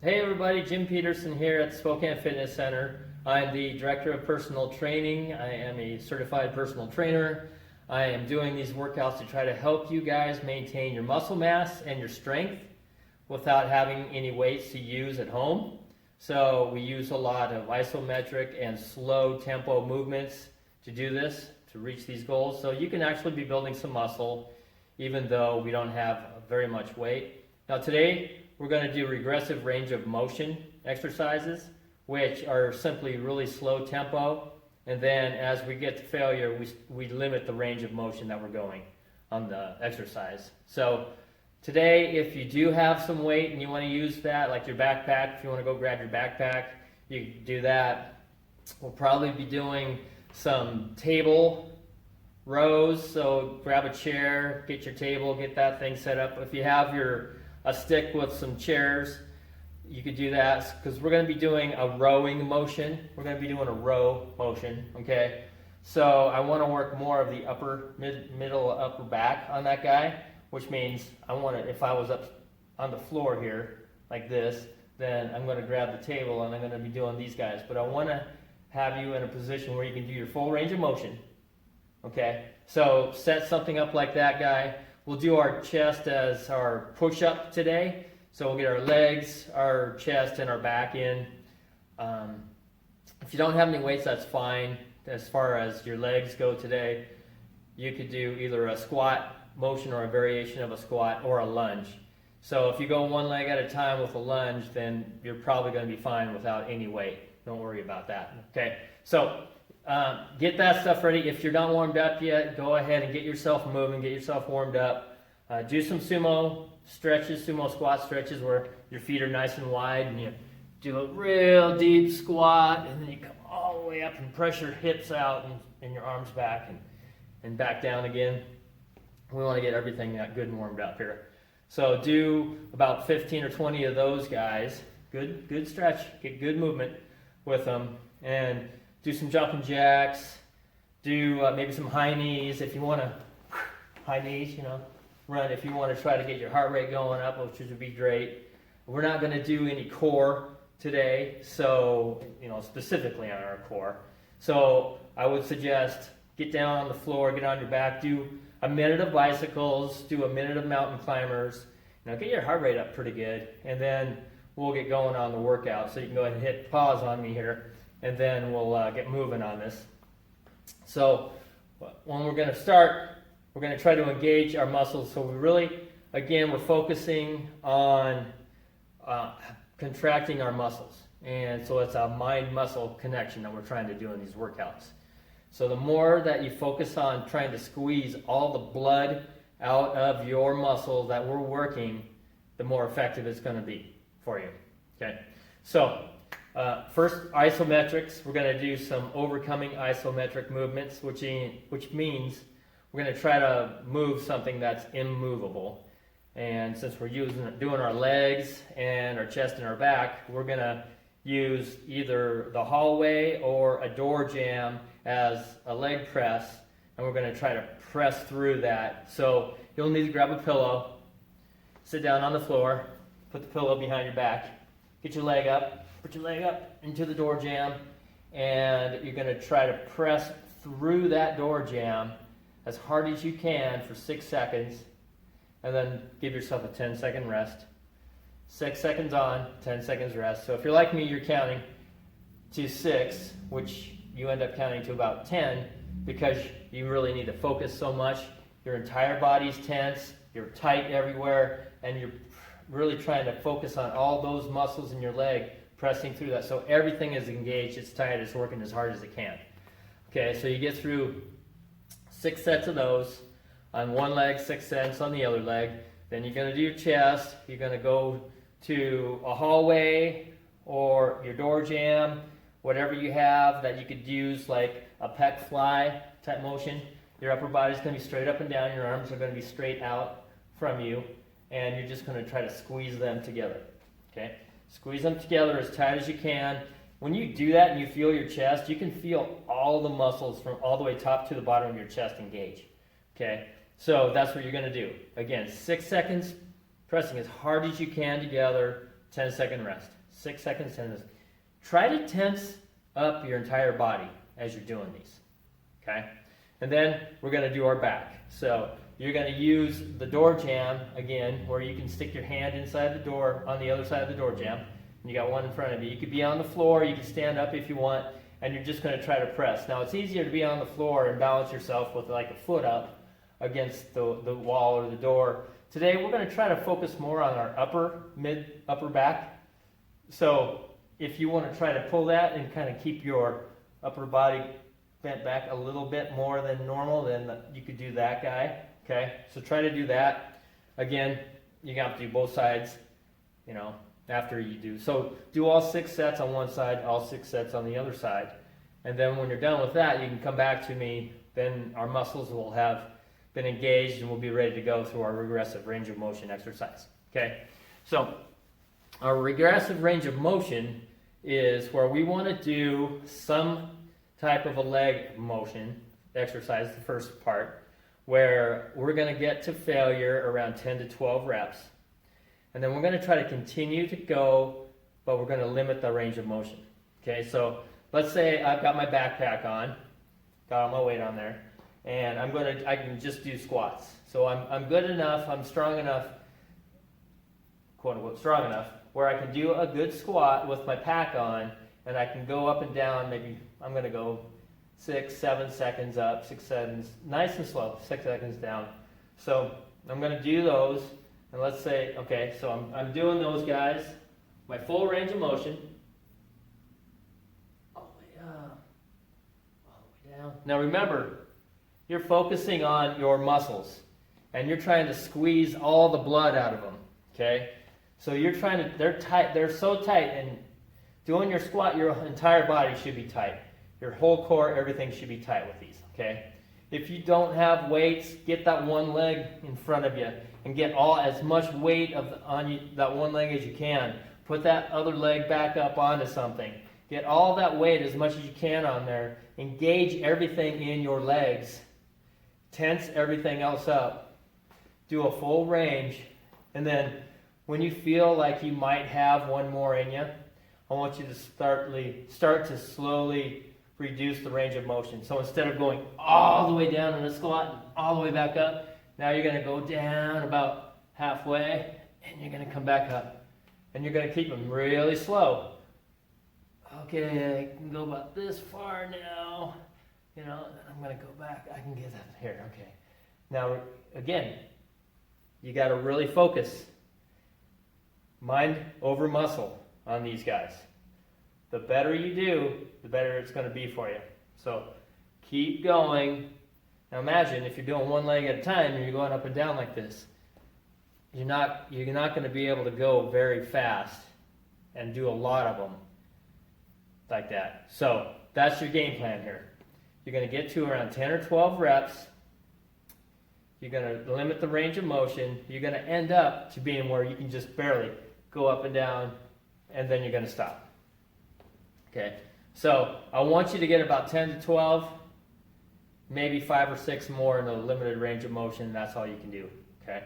Hey everybody, Jim Peterson here at Spokane Fitness Center. I'm the Director of Personal Training. I am a certified personal trainer. I am doing these workouts to try to help you guys maintain your muscle mass and your strength without having any weights to use at home. So we use a lot of isometric and slow tempo movements to do this, to reach these goals. So you can actually be building some muscle even though we don't have very much weight. Now today, we're going to do regressive range of motion exercises, which are simply really slow tempo. And then as we get to failure, we limit the range of motion that we're going on the exercise. So today, if you do have some weight and you want to use that, like your backpack, if you want to go grab your backpack, you can do that. We'll probably be doing some table rows. So grab a chair, get your table, get that thing set up. If you have a stick with some chairs, you could do that, because we're going to be doing a rowing motion. We're going to be doing a row motion, okay? So I want to work more of the middle upper back on that guy, which means I want to, if I was up on the floor here like this, then I'm going to grab the table and I'm going to be doing these guys. But I want to have you in a position where you can do your full range of motion, okay? So set something up like that guy. We'll do our chest as our push-up today. So we'll get our legs, our chest, and our back in. If you don't have any weights, that's fine. As far as your legs go today, you could do either a squat motion or a variation of a squat or a lunge. So if you go one leg at a time with a lunge, then you're probably going to be fine without any weight. Don't worry about that. Okay, so get that stuff ready. If you're not warmed up yet, go ahead and get yourself moving, get yourself warmed up. Do some sumo stretches, sumo squat stretches where your feet are nice and wide and you do a real deep squat and then you come all the way up and press your hips out and your arms back and back down again. We want to get everything good and warmed up here. So do about 15 or 20 of those guys. Good stretch, get good movement with them, and do some jumping jacks, do maybe some high knees if you want to, high knees, run if you want to try to get your heart rate going up, which would be great. We're not going to do any core today, so, specifically on our core. So I would suggest get down on the floor, get on your back, do a minute of bicycles, do a minute of mountain climbers, get your heart rate up pretty good, and then we'll get going on the workout. So you can go ahead and hit pause on me here, and then we'll get moving on this. So when we're going to start, we're going to try to engage our muscles. So we're focusing on contracting our muscles. And so it's a mind-muscle connection that we're trying to do in these workouts. So the more that you focus on trying to squeeze all the blood out of your muscles that we're working, the more effective it's going to be for you. Okay. So first, isometrics. We're going to do some overcoming isometric movements, which means we're going to try to move something that's immovable. And since we're doing our legs and our chest and our back, we're going to use either the hallway or a door jam as a leg press, and we're going to try to press through that. So you'll need to grab a pillow, sit down on the floor, put the pillow behind your back, get your leg up, put your leg up into the door jam, and you're going to try to press through that door jam as hard as you can for 6 seconds, and then give yourself a 10-second rest. 6 seconds on, 10 seconds rest. So if you're like me, you're counting to 6, which you end up counting to about 10 because you really need to focus so much. Your entire body's tense, you're tight everywhere, and you're really trying to focus on all those muscles in your leg pressing through that. So everything is engaged, it's tight, it's working as hard as it can. Okay, so you get through 6 sets of those on one leg, 6 sets on the other leg. Then you're going to do your chest. You're going to go to a hallway or your door jam, whatever you have that you could use, like a pec fly type motion. Your upper body's going to be straight up and down. Your arms are going to be straight out from you, and you're just going to try to squeeze them together. Okay? Squeeze them together as tight as you can. When you do that and you feel your chest, you can feel all the muscles from all the way top to the bottom of your chest engage. Okay? So that's what you're going to do. Again, 6 seconds, pressing as hard as you can together, 10-second rest. 6 seconds, 10 seconds. Try to tense up your entire body as you're doing these, okay? And then we're gonna do our back. So you're gonna use the door jamb again, where you can stick your hand inside the door on the other side of the door jamb, and you got one in front of you. You could be on the floor, you can stand up if you want, and you're just gonna try to press. Now it's easier to be on the floor and balance yourself with like a foot up against the wall or the door. Today we're gonna try to focus more on our upper back. So if you wanna try to pull that and kind of keep your upper body bent back a little bit more than normal, then you could do that guy, okay? So try to do that. Again, you have to do both sides, you know, after you do. So do all 6 sets on one side, all 6 sets on the other side. And then when you're done with that, you can come back to me, then our muscles will have been engaged and we'll be ready to go through our regressive range of motion exercise, okay? So our regressive range of motion is where we want to do some type of a leg motion exercise, the first part, where we're going to get to failure around 10 to 12 reps. And then we're going to try to continue to go, but we're going to limit the range of motion. Okay, so let's say I've got my backpack on, got all my weight on there, and I can just do squats. So I'm good enough, I'm strong enough, quote unquote strong enough, where I can do a good squat with my pack on, and I can go up and down. Maybe I'm going to go 6, 7 seconds up, 6 seconds, nice and slow, 6 seconds down. So I'm going to do those, and let's say, okay, so I'm doing those guys, my full range of motion, all the way up, all the way down. Now remember, you're focusing on your muscles, and you're trying to squeeze all the blood out of them, okay? So you're trying to, they're tight, they're so tight, and doing your squat, your entire body should be tight. Your whole core, everything should be tight with these, okay? If you don't have weights, get that one leg in front of you and get as much weight on that one leg as you can. Put that other leg back up onto something. Get all that weight as much as you can on there. Engage everything in your legs. Tense everything else up. Do a full range. And then when you feel like you might have one more in you, I want you to start to slowly reduce the range of motion. So instead of going all the way down in a squat and all the way back up, now you're going to go down about halfway and you're going to come back up. And you're going to keep them really slow. Okay, I can go about this far now. You know, I'm going to go back. I can get that here. Okay. Now, again, you got to really focus. Mind over muscle on these guys. The better you do, the better it's going to be for you. So keep going. Now imagine if you're doing one leg at a time and you're going up and down like this. You're not going to be able to go very fast and do a lot of them like that. So that's your game plan here. You're going to get to around 10 or 12 reps. You're going to limit the range of motion. You're going to end up to being where you can just barely go up and down, and then you're going to stop. Okay, so I want you to get about 10 to 12, maybe 5 or 6 more in a limited range of motion. That's all you can do. Okay,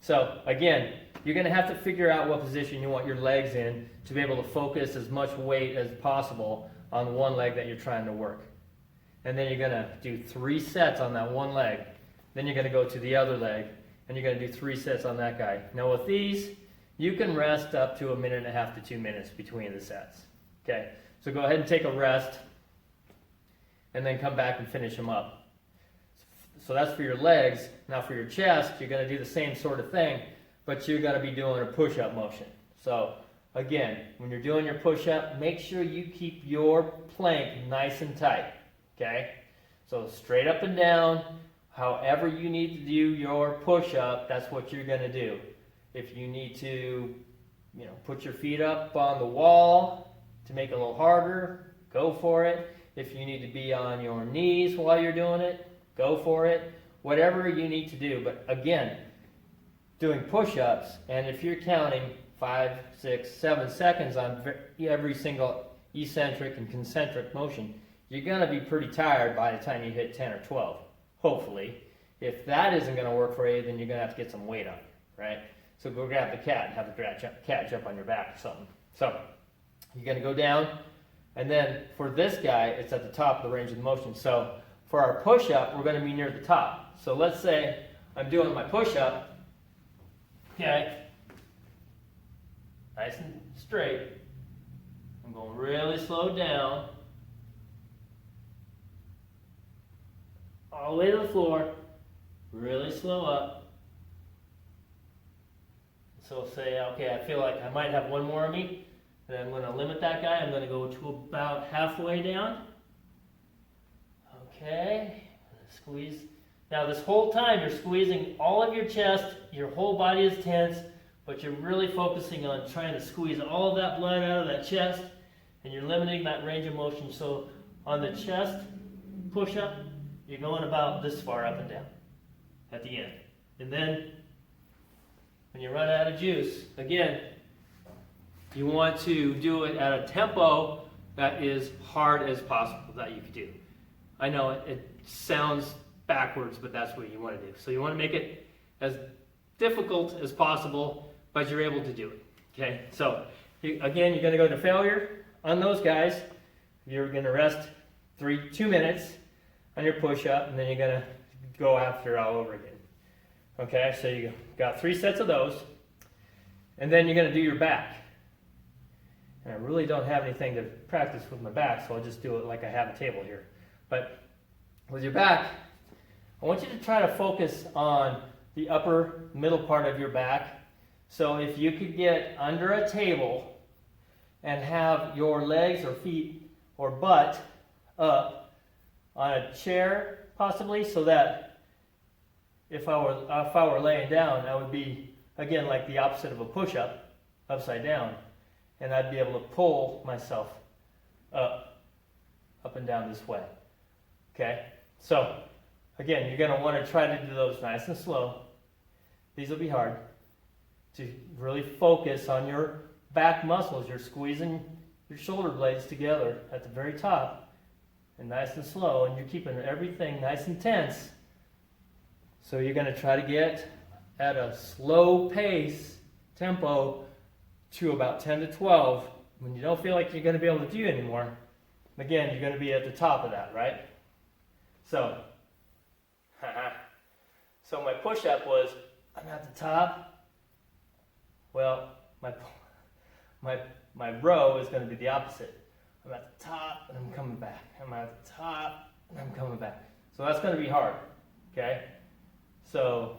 so again, you're going to have to figure out what position you want your legs in to be able to focus as much weight as possible on the one leg that you're trying to work. And then you're going to do 3 sets on that one leg. Then you're going to go to the other leg, and you're going to do 3 sets on that guy. Now with these, you can rest up to 1.5 to 2 minutes between the sets. Okay, so go ahead and take a rest, and then come back and finish them up. So that's for your legs. Now for your chest, you're going to do the same sort of thing, but you're going to be doing a push-up motion. So again, when you're doing your push-up, make sure you keep your plank nice and tight. Okay, so straight up and down. However you need to do your push-up, that's what you're going to do. If you need to, put your feet up on the wall to make it a little harder, go for it. If you need to be on your knees while you're doing it, go for it. Whatever you need to do. But again, doing push-ups, and if you're counting 5, 6, 7 seconds on every single eccentric and concentric motion, you're going to be pretty tired by the time you hit 10 or 12, hopefully. If that isn't going to work for you, then you're going to have to get some weight on you, right? So go grab the cat and have the cat jump on your back or something. So you're going to go down, and then for this guy, it's at the top of the range of motion. So for our push-up, we're going to be near the top. So let's say I'm doing my push-up, okay, nice and straight. I'm going really slow down, all the way to the floor, really slow up. So say, okay, I feel like I might have one more of me, and I'm going to limit that guy. I'm going to go to about halfway down. Okay, squeeze. Now this whole time you're squeezing all of your chest, your whole body is tense, but you're really focusing on trying to squeeze all of that blood out of that chest, and you're limiting that range of motion. So on the chest push-up, you're going about this far up and down at the end. And then when you run out of juice, again, you want to do it at a tempo that is hard as possible that you can do. I know it sounds backwards, but that's what you want to do. So you want to make it as difficult as possible, but you're able to do it. Okay, so again, you're going to go to failure on those guys. You're going to rest 2 minutes on your push-up, and then you're going to go after all over again. Okay, so you got 3 sets of those, and then you're going to do your back. And I really don't have anything to practice with my back, so I'll just do it like I have a table here. But with your back, I want you to try to focus on the upper middle part of your back. So if you could get under a table and have your legs or feet or butt up on a chair possibly, so that if I were laying down, I would be, again, like the opposite of a push-up, upside down, and I'd be able to pull myself up and down this way. Okay? So, again, you're going to want to try to do those nice and slow. These will be hard. To really focus on your back muscles. You're squeezing your shoulder blades together at the very top, and nice and slow, and you're keeping everything nice and tense. So you're going to try to get at a slow pace, tempo, to about 10 to 12. When you don't feel like you're going to be able to do anymore, again, you're going to be at the top of that, right? So, so my push-up was, I'm at the top. Well, my row is going to be the opposite. I'm at the top, and I'm coming back. I'm at the top, and I'm coming back. So that's going to be hard, okay? So,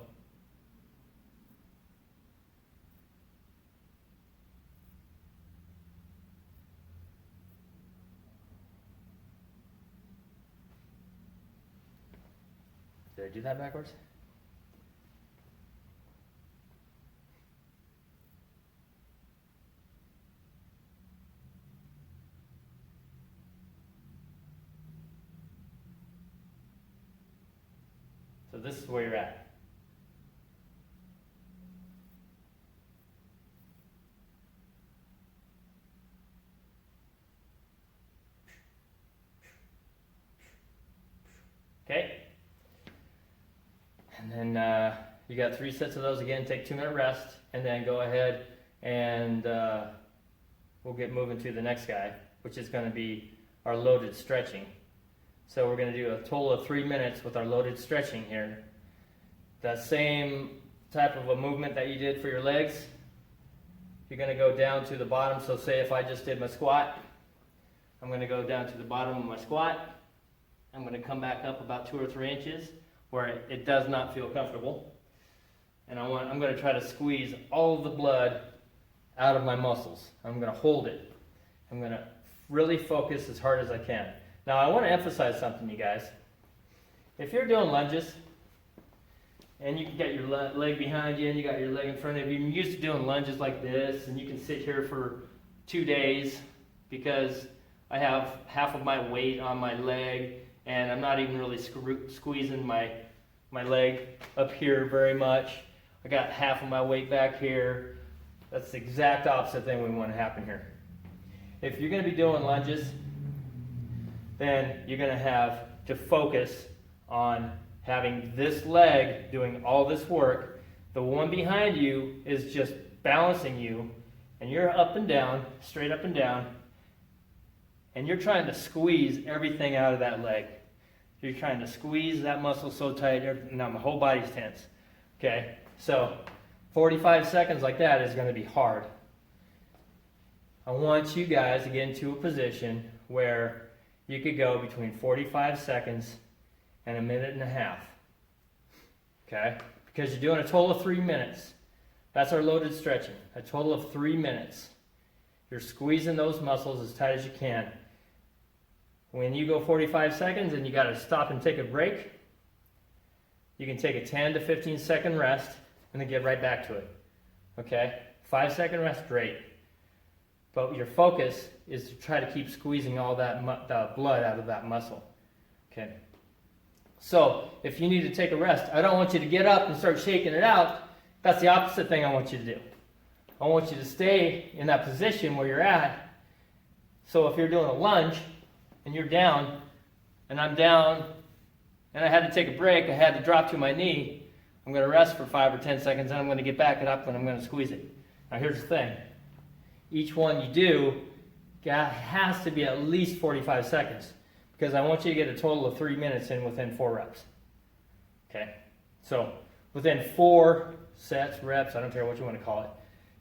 did I do that backwards? So this is where you're at. Okay? And then you got 3 sets of those again. Take 2-minute rest, and then go ahead and we'll get moving to the next guy, which is going to be our loaded stretching. So we're going to do a total of 3 minutes with our loaded stretching here. That same type of a movement that you did for your legs, you're going to go down to the bottom. So say if I just did my squat, I'm going to go down to the bottom of my squat. I'm going to come back up about 2 or 3 inches where it does not feel comfortable. And I'm going to try to squeeze all of the blood out of my muscles. I'm going to hold it. I'm going to really focus as hard as I can. Now I want to emphasize something, you guys. If you're doing lunges, and you can get your leg behind you and you got your leg in front of you, and you're used to doing lunges like this, and you can sit here for 2 days because I have half of my weight on my leg, and I'm not even really squeezing my leg up here very much. I got half of my weight back here. That's the exact opposite thing we want to happen here. If you're going to be doing lunges, then you're going to have to focus on having this leg doing all this work. The one behind you is just balancing you, and you're up and down, straight up and down, and you're trying to squeeze everything out of that leg. You're trying to squeeze that muscle so tight, now my whole body's tense. Okay, so 45 seconds like that is going to be hard. I want you guys to get into a position where you could go between 45 seconds and a minute and a half. Okay, because you're doing a total of 3 minutes. That's our loaded stretching, a total of 3 minutes. You're squeezing those muscles as tight as you can. When you go 45 seconds and you got to stop and take a break, you can take a 10 to 15 second rest and then get right back to it. Okay? 5-second rest, great. But your focus is to try to keep squeezing all that blood out of that muscle. Okay? So, if you need to take a rest, I don't want you to get up and start shaking it out. That's the opposite thing I want you to do. I want you to stay in that position where you're at. So if you're doing a lunge and you're down, and I'm down, and I had to take a break, I had to drop to my knee, I'm going to rest for 5 or 10 seconds, and I'm going to get back up and I'm going to squeeze it. Now here's the thing. Each one you do has to be at least 45 seconds, because I want you to get a total of 3 minutes in within 4 reps. Okay? So within 4 sets, reps, I don't care what you want to call it,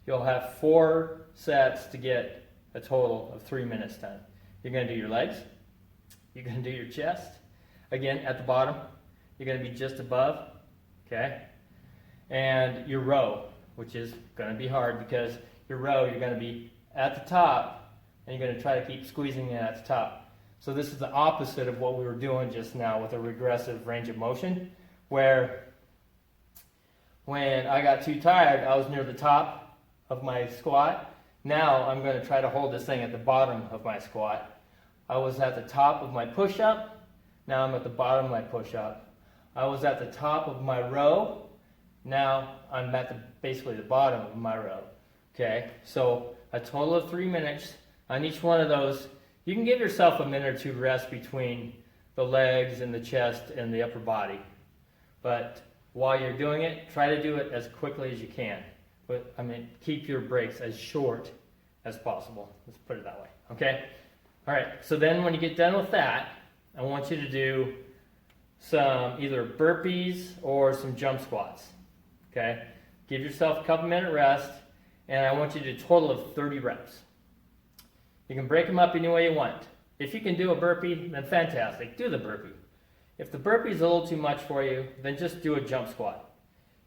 you'll have 4 sets to get a total of 3 minutes done. You're going to do your legs. You're going to do your chest. Again, at the bottom, you're going to be just above. Okay? And your row, which is going to be hard because your row, you're going to be at the top, and you're going to try to keep squeezing it at the top. So this is the opposite of what we were doing just now with a regressive range of motion, where when I got too tired, I was near the top of my squat. Now I'm going to try to hold this thing at the bottom of my squat. I was at the top of my push-up. Now I'm at the bottom of my push-up. I was at the top of my row. Now I'm at basically the bottom of my row. Okay, so a total of 3 minutes on each one of those. You can give yourself a minute or two rest between the legs and the chest and the upper body. But while you're doing it, try to do it as quickly as you can. But keep your breaks as short as possible. Let's put it that way. Okay? All right, so then when you get done with that, I want you to do some either burpees or some jump squats. Okay? Give yourself a couple minute rest, and I want you to do a total of 30 reps. You can break them up any way you want. If you can do a burpee, then fantastic. Do the burpee. If the burpee is a little too much for you, then just do a jump squat.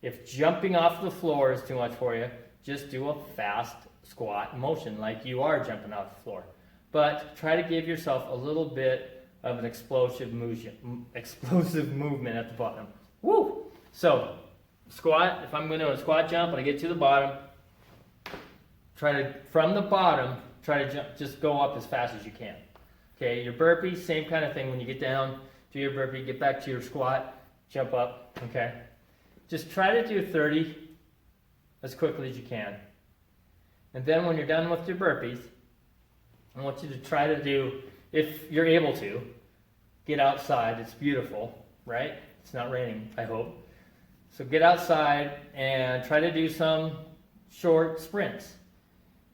If jumping off the floor is too much for you, just do a fast squat motion like you are jumping off the floor. But try to give yourself a little bit of an explosive movement at the bottom. Woo! So, squat, if I'm going to do a squat jump and I get to the bottom, from the bottom, try to jump, just go up as fast as you can. Okay, your burpee, same kind of thing. When you get down, do your burpee, get back to your squat, jump up, okay? Just try to do 30 as quickly as you can. And then when you're done with your burpees, I want you to try to do, if you're able to, get outside. It's beautiful, right? It's not raining, I hope. So get outside and try to do some short sprints.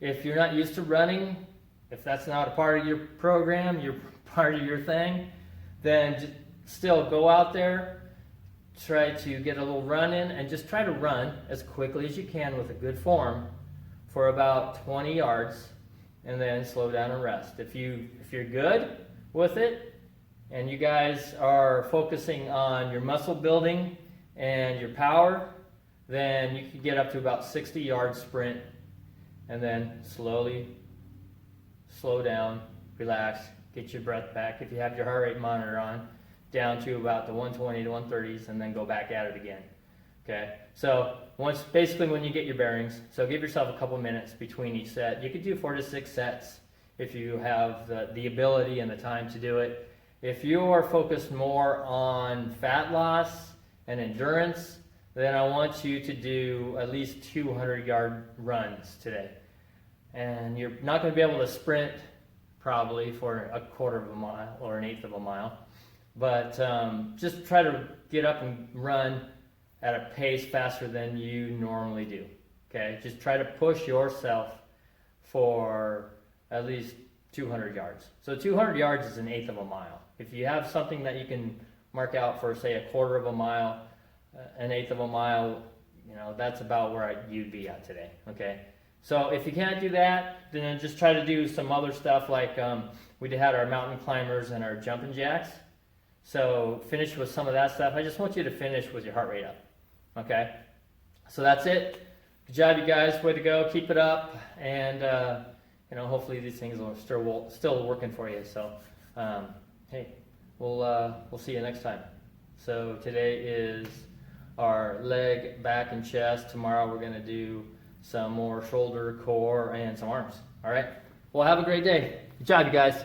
If you're not used to running, if that's not a part of your program, your part of your thing, then still go out there, try to get a little run in, and just try to run as quickly as you can with a good form for about 20 yards, and then slow down and rest. If you're good with it, and you guys are focusing on your muscle building and your power, then you can get up to about 60-yard sprint, and then slowly slow down, relax, get your breath back. If you have your heart rate monitor on, down to about the 120 to 130s, and then go back at it again. Okay, so basically when you get your bearings, so give yourself a couple minutes between each set. You could do 4 to 6 sets if you have the ability and the time to do it. If you are focused more on fat loss and endurance, then I want you to do at least 200-yard runs today. And you're not going to be able to sprint probably for a quarter of a mile or an eighth of a mile. But just try to get up and run at a pace faster than you normally do. Okay, just try to push yourself for at least 200 yards. So 200 yards is 1/8 of a mile. If you have something that you can mark out for, say, 1/4 of a mile, 1/8 of a mile, you know, that's about where you'd be at today. Okay, so if you can't do that, then just try to do some other stuff like we had our mountain climbers and our jumping jacks. So finish with some of that stuff. I just want you to finish with your heart rate up. Okay, so that's it. Good job, you guys. Way to go. Keep it up, and you know, hopefully these things are still working for you. So hey, we'll see you next time. So today is our leg, back, and chest. Tomorrow we're going to do some more shoulder, core, and some arms. All right. Well, have a great day. Good job, you guys.